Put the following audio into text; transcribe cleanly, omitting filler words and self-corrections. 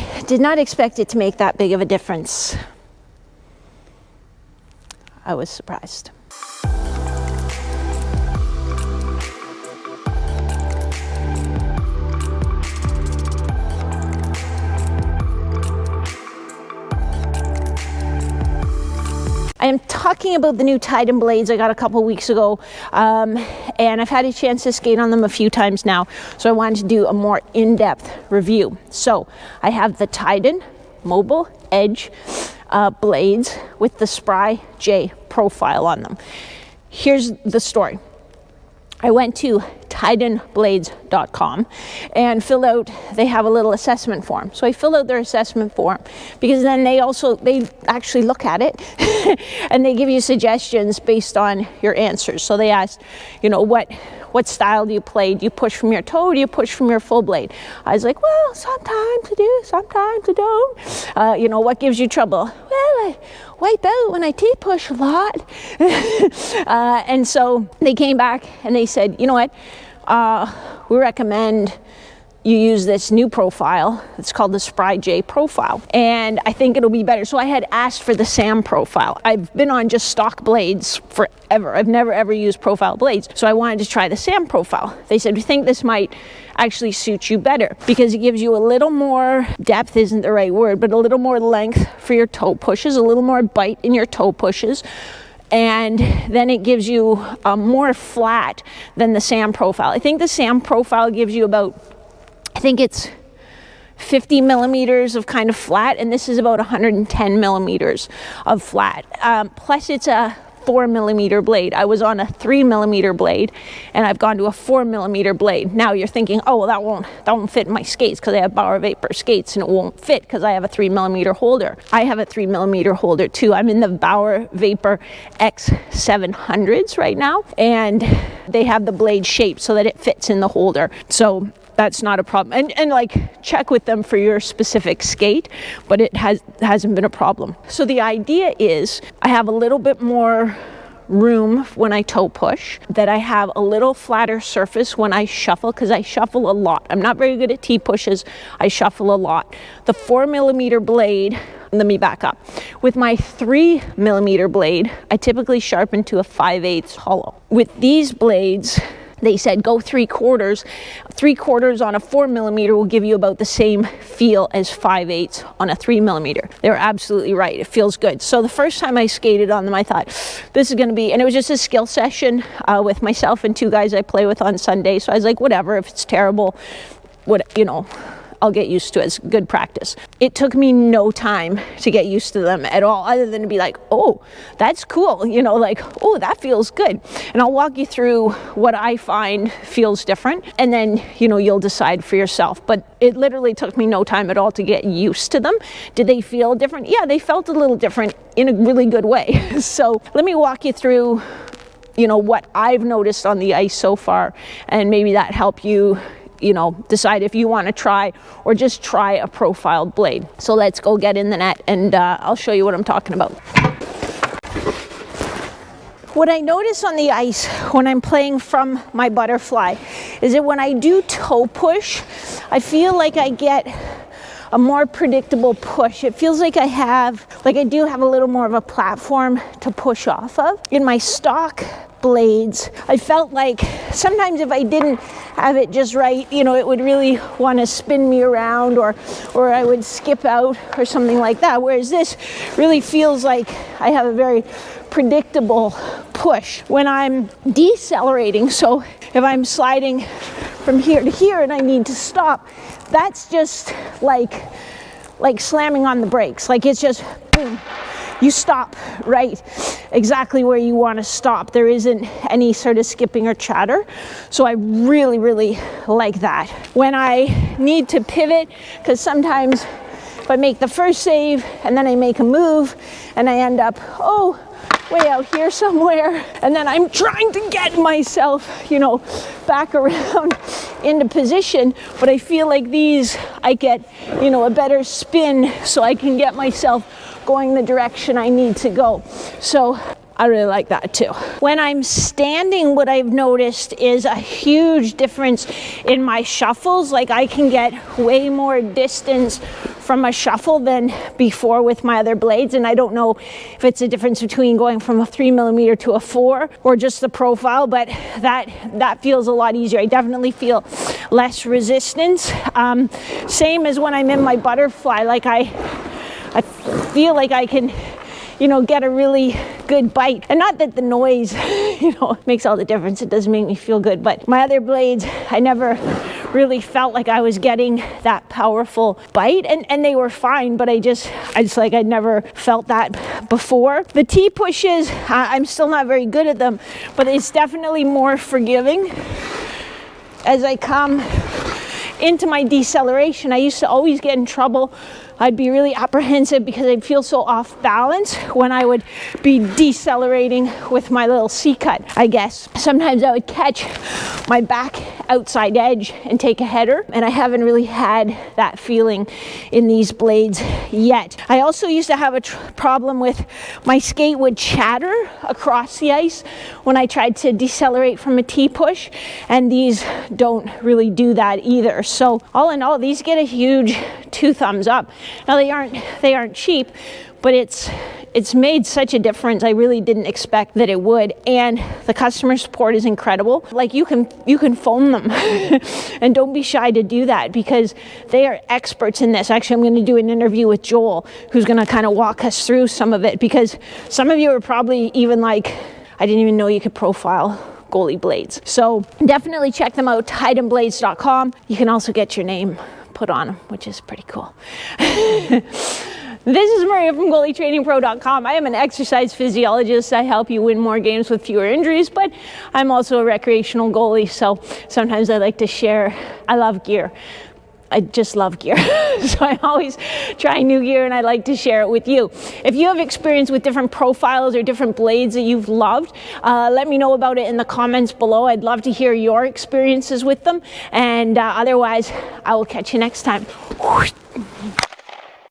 I did not expect it to make that big of a difference. I was surprised. I am talking about the new Titan blades I got a couple weeks ago, and I've had a chance to skate on them a few times now, so I wanted to do a more in-depth review. So I have the Titan Mobile Edge blades with the Spry J profile on them. Here's the story. I went to titanblades.com and filled out, they have a little assessment form. So I filled out their assessment form because then they actually look at it and they give you suggestions based on your answers. So they asked, you know, what style do you play? Do you push from your toe? Do you push from your full blade? I was like, well, sometimes I do, sometimes I don't. You know, what gives you trouble? Well, I wipe out when I T-push a lot. And so they came back and they said, you know what, we recommend you use this new profile. It's called the Spry J profile, and I think it'll be better. So I had asked for the SAM profile. I've been on just stock blades forever. I've never ever used profile blades. So I wanted to try the SAM profile. They said, we think this might actually suit you better because it gives you a little more depth, isn't the right word, but a little more length for your toe pushes, a little more bite in your toe pushes. And then it gives you more flat than the SAM profile. I think the SAM profile gives you about, I think it's 50 millimeters of kind of flat, and this is about 110 millimeters of flat. Plus it's a 4 millimeter blade. I was on a 3 millimeter blade and I've gone to a 4 millimeter blade. Now you're thinking, oh, well, that won't fit in my skates because I have Bauer Vapor skates, and it won't fit because I have a 3 millimeter holder. I have a 3 millimeter holder too. I'm in the Bauer Vapor X700s right now, and they have the blade shape so that it fits in the holder. So that's not a problem. And like, check with them for your specific skate, but it hasn't been a problem. So the idea is I have a little bit more room when I toe push, that I have a little flatter surface when I shuffle, because I shuffle a lot. I'm not very good at T-pushes. I shuffle a lot. The 4 millimeter blade, let me back up. With my 3 millimeter blade, I typically sharpen to a 5/8 hollow. With these blades, they said go 3/4. 3/4 on a 4 millimeter will give you about the same feel as 5/8 on a 3 millimeter. They were absolutely right. It feels good. So the first time I skated on them, I thought this is going to be, and it was just a skill session with myself and 2 guys I play with on Sunday. So I was like, whatever, if it's terrible, I'll get used to it. It's good practice. It took me no time to get used to them at all, other than to be like, oh, that's cool. You know, like, oh, that feels good. And I'll walk you through what I find feels different. And then, you know, you'll decide for yourself. But it literally took me no time at all to get used to them. Did they feel different? Yeah, they felt a little different in a really good way. So let me walk you through, you know, what I've noticed on the ice so far. And maybe that help you, you know, decide if you want to try or just try a profiled blade. So let's go get in the net and I'll show you what I'm talking about. What I notice on the ice when I'm playing from my butterfly is that when I do toe push, I feel like I get a more predictable push. It feels like I do have a little more of a platform to push off of. In my stock blades, I felt like sometimes if I didn't have it just right, you know, it would really want to spin me around, or I would skip out or something like that. Whereas this really feels like I have a very predictable push when I'm decelerating. So if I'm sliding from here to here and I need to stop, that's just like slamming on the brakes. Like, it's just boom. You stop right exactly where you want to stop. There isn't any sort of skipping or chatter. So I really, really like that. When I need to pivot, because sometimes if I make the first save and then I make a move and I end up, way out here somewhere, and then I'm trying to get myself, you know, back around into position, but I feel like these, I get, you know, a better spin so I can get myself going the direction I need to go. So I really like that too. When I'm standing, what I've noticed is a huge difference in my shuffles. Like, I can get way more distance from a shuffle than before with my other blades, and I don't know if it's a difference between going from a 3mm to a 4 or just the profile, but that feels a lot easier. I definitely feel less resistance. Same as when I'm in my butterfly, like I feel like I can, you know, get a really good bite. And not that the noise, you know, makes all the difference. It does make me feel good. But my other blades, I never really felt like I was getting that powerful bite. And they were fine, but I just like, I'd never felt that before. The T-pushes, I'm still not very good at them, but it's definitely more forgiving. As I come into my deceleration, I used to always get in trouble. I'd be really apprehensive because I'd feel so off balance when I would be decelerating with my little C-cut, I guess. Sometimes I would catch my back outside edge and take a header, and I haven't really had that feeling in these blades yet. I also used to have a problem with my skate would chatter across the ice when I tried to decelerate from a T-push, and these don't really do that either. So all in all, these get a huge 2 thumbs up. Now they aren't cheap, but it's made such a difference. I really didn't expect that it would, and the customer support is incredible. Like, you can phone them and don't be shy to do that because they are experts in this. Actually, I'm going to do an interview with Joel, who's going to kind of walk us through some of it, because some of you are probably even like, I didn't even know you could profile goalie blades. So definitely check them out, titanblades.com. You can also get your name put on them, which is pretty cool. This is Maria from GoalieTrainingPro.com. I am an exercise physiologist. I help you win more games with fewer injuries, but I'm also a recreational goalie, so sometimes I like to share. I love gear. I just love gear. So I always try new gear and I like to share it with you. If you have experience with different profiles or different blades that you've loved, let me know about it in the comments below. I'd love to hear your experiences with them. And otherwise, I will catch you next time.